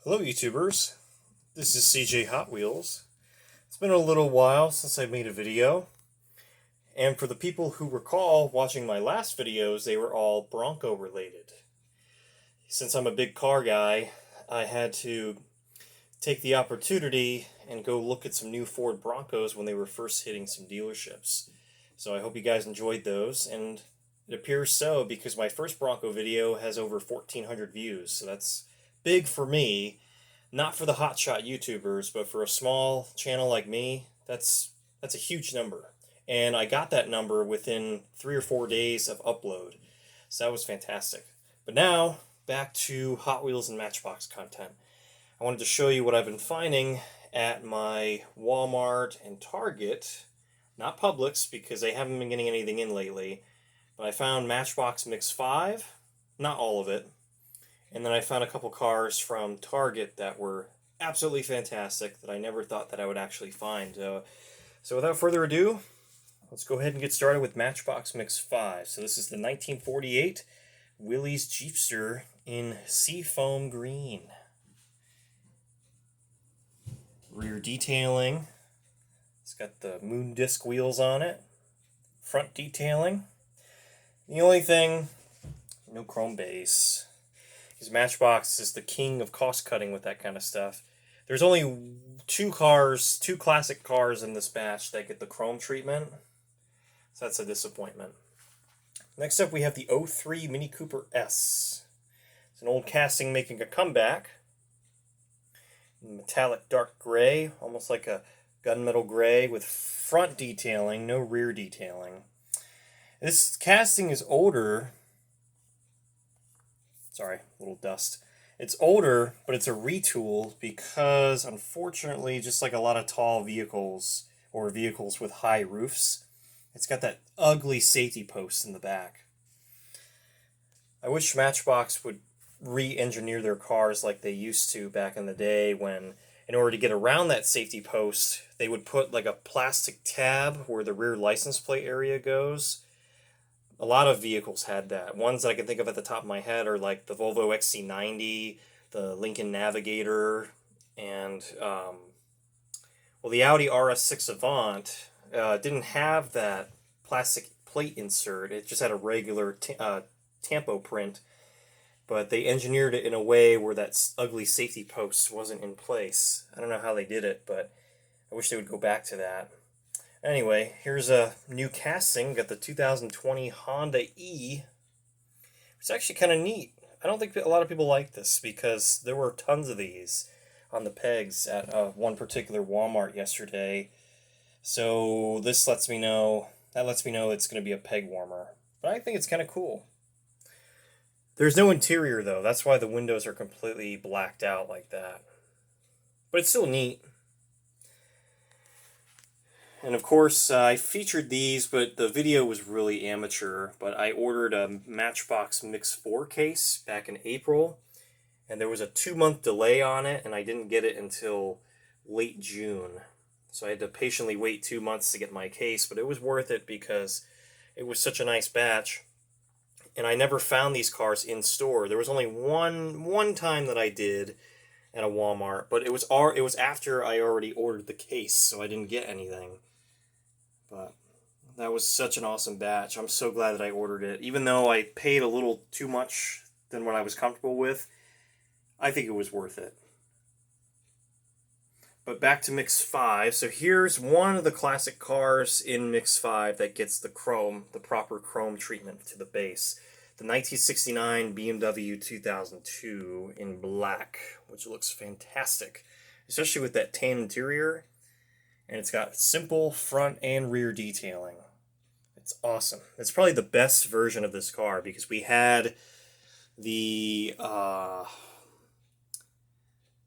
Hello YouTubers, this is CJ Hot Wheels. It's been a little while since I made a video, and for the people who recall watching my last videos, they were all Bronco related. Since I'm a big car guy, I had to take the opportunity and go look at some new Ford Broncos when they were first hitting some dealerships. So I hope you guys enjoyed those, and it appears so because my first Bronco video has over 1,400 views, so that's big for me, not for the hotshot YouTubers, but for a small channel like me, that's a huge number. And I got that number within 3 or 4 days of upload, so that was fantastic. But now, back to Hot Wheels and Matchbox content. I wanted to show you what I've been finding at my Walmart and Target, not Publix because they haven't been getting anything in lately, but I found Matchbox Mix 5, not all of it. And then I found a couple cars from Target that were absolutely fantastic that I never thought that I would actually find. So without further ado, let's go ahead and get started with Matchbox Mix 5. So this is the 1948 Willys Jeepster in Seafoam Green. Rear detailing. It's got the moon disc wheels on it. Front detailing. The only thing, no chrome base. Because Matchbox is the king of cost cutting with that kind of stuff. There's only two classic cars in this batch that get the chrome treatment. So that's a disappointment. Next up we have the 03 Mini Cooper S. It's an old casting making a comeback. Metallic dark gray, almost like a gunmetal gray with front detailing, no rear detailing. This casting is older. Sorry, a little dust. It's older, but it's a retool because, unfortunately, just like a lot of tall vehicles or vehicles with high roofs, it's got that ugly safety post in the back. I wish Matchbox would re-engineer their cars like they used to back in the day when, in order to get around that safety post, they would put like a plastic tab where the rear license plate area goes. A lot of vehicles had that. Ones that I can think of at the top of my head are like the Volvo XC90, the Lincoln Navigator, and the Audi RS6 Avant didn't have that plastic plate insert. It just had a regular tampo print, but they engineered it in a way where that ugly safety post wasn't in place. I don't know how they did it, but I wish they would go back to that. Anyway, here's a new casting. Got the 2020 Honda E. It's actually kind of neat. I don't think a lot of people like this because there were tons of these on the pegs at one particular Walmart yesterday. So this lets me know it's going to be a peg warmer. But I think it's kind of cool. There's no interior though. That's why the windows are completely blacked out like that. But it's still neat. And of course, I featured these, but the video was really amateur. But I ordered a Matchbox Mix 4 case back in April, and there was a 2-month delay on it, and I didn't get it until late June. So I had to patiently wait 2 months to get my case, but it was worth it because it was such a nice batch. And I never found these cars in store. There was only one time that I did at a Walmart, but it was after I already ordered the case, so I didn't get anything. But that was such an awesome batch. I'm so glad that I ordered it. Even though I paid a little too much than what I was comfortable with, I think it was worth it. But back to Mix 5. So here's one of the classic cars in Mix 5 that gets the proper chrome treatment to the base. The 1969 BMW 2002 in black, which looks fantastic, especially with that tan interior. And it's got simple front and rear detailing. It's awesome. It's probably the best version of this car because we had the,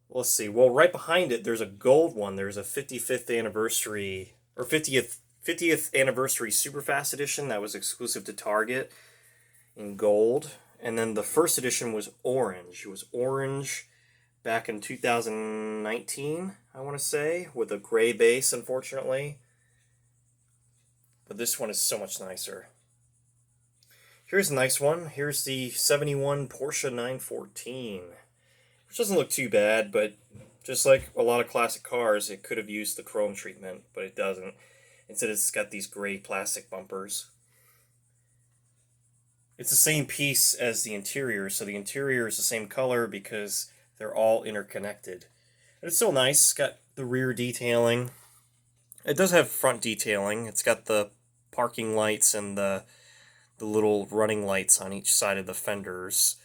let's see, well, right behind it, there's a gold one. There's a 55th anniversary, or 50th anniversary Superfast edition that was exclusive to Target in gold. And then the first edition was orange. It was orange back in 2019, I want to say, with a gray base, unfortunately. But this one is so much nicer. Here's a nice one. Here's the 71 Porsche 914. which doesn't look too bad, but just like a lot of classic cars, it could have used the chrome treatment, but it doesn't. Instead, it's got these gray plastic bumpers. It's the same piece as the interior, so the interior is the same color because they're all interconnected. But it's still nice. It's got the rear detailing. It does have front detailing. It's got the parking lights and the little running lights on each side of the fenders.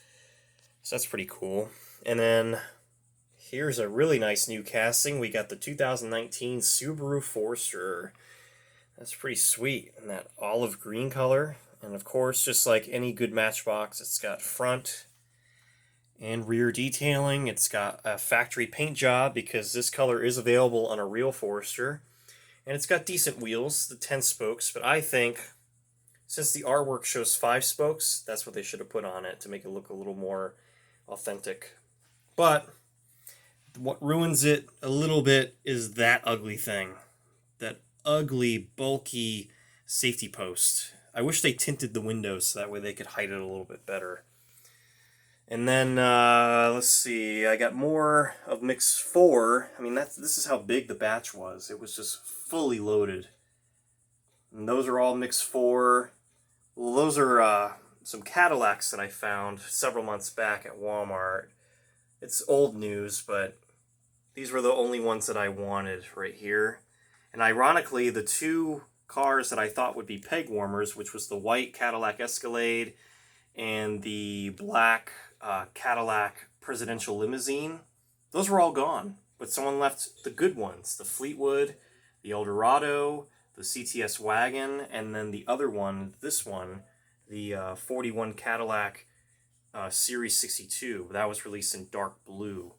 So that's pretty cool. And then here's a really nice new casting. We got the 2019 Subaru Forester. That's pretty sweet in that olive green color. And of course, just like any good Matchbox, it's got front and rear detailing. It's got a factory paint job because this color is available on a real Forester. And it's got decent wheels, the 10 spokes, but I think since the artwork shows 5 spokes, that's what they should have put on it to make it look a little more authentic. But what ruins it a little bit is that ugly thing. That ugly, bulky safety post. I wish they tinted the windows so that way they could hide it a little bit better. And then, let's see, I got more of Mix 4. I mean, this is how big the batch was. It was just fully loaded. And those are all Mix 4. Well, those are some Cadillacs that I found several months back at Walmart. It's old news, but these were the only ones that I wanted right here. And ironically, the two cars that I thought would be peg warmers, which was the white Cadillac Escalade and the black Cadillac Presidential Limousine, those were all gone. But someone left the good ones, the Fleetwood, the Eldorado, the CTS Wagon, and then the other one, this one, the 41 Cadillac Series 62. That was released in dark blue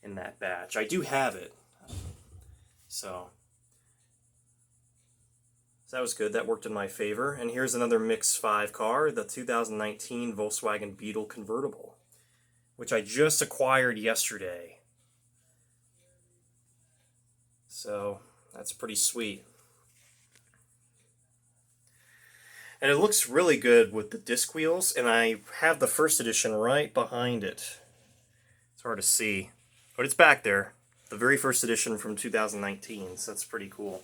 in that batch. I do have it. So that was good. That worked in my favor. And here's another Mix 5 car, the 2019 Volkswagen Beetle convertible, which I just acquired yesterday. So that's pretty sweet. And it looks really good with the disc wheels, and I have the first edition right behind it. It's hard to see, but it's back there. The very first edition from 2019, so that's pretty cool.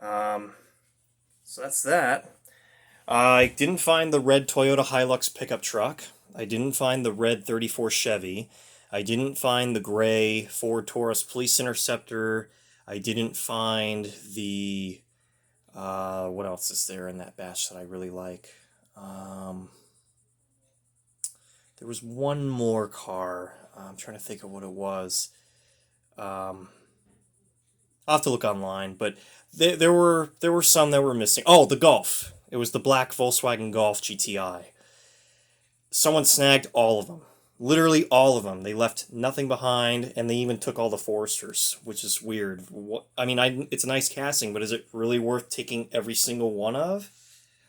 So that's that. I didn't find the red Toyota Hilux pickup truck. I didn't find the red 34 Chevy. I didn't find the gray Ford Taurus Police Interceptor. I didn't find the... what else is there in that batch that I really like? There was one more car. I'm trying to think of what it was. I'll have to look online, but there were some that were missing. Oh, the Golf. It was the black Volkswagen Golf GTI. Someone snagged all of them. Literally all of them. They left nothing behind, and they even took all the Foresters, which is weird. It's a nice casting, but is it really worth taking every single one of?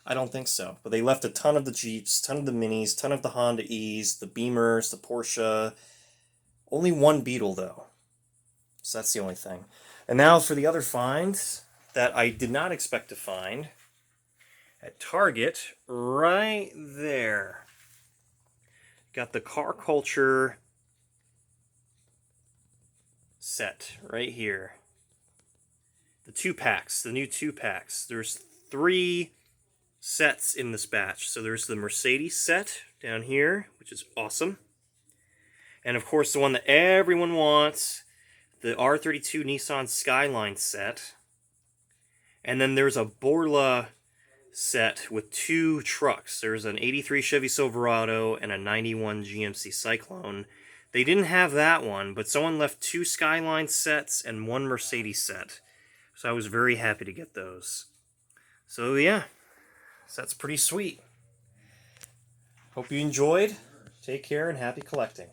I don't think so. But they left a ton of the Jeeps, ton of the Minis, ton of the Honda E's, the Beamers, the Porsche. Only one Beetle, though. So that's the only thing. And now for the other finds that I did not expect to find at Target, right there. Got the Car Culture set right here. The 2-packs, the new 2-packs. There's 3 sets in this batch. So there's the Mercedes set down here, which is awesome. And of course the one that everyone wants, the R32 Nissan Skyline set. And then there's a Borla set with 2 trucks. There's an 83 Chevy Silverado and a 91 GMC Cyclone. They didn't have that one, but someone left 2 Skyline sets and 1 Mercedes set. So I was very happy to get those. So yeah, so that's pretty sweet. Hope you enjoyed. Take care and happy collecting.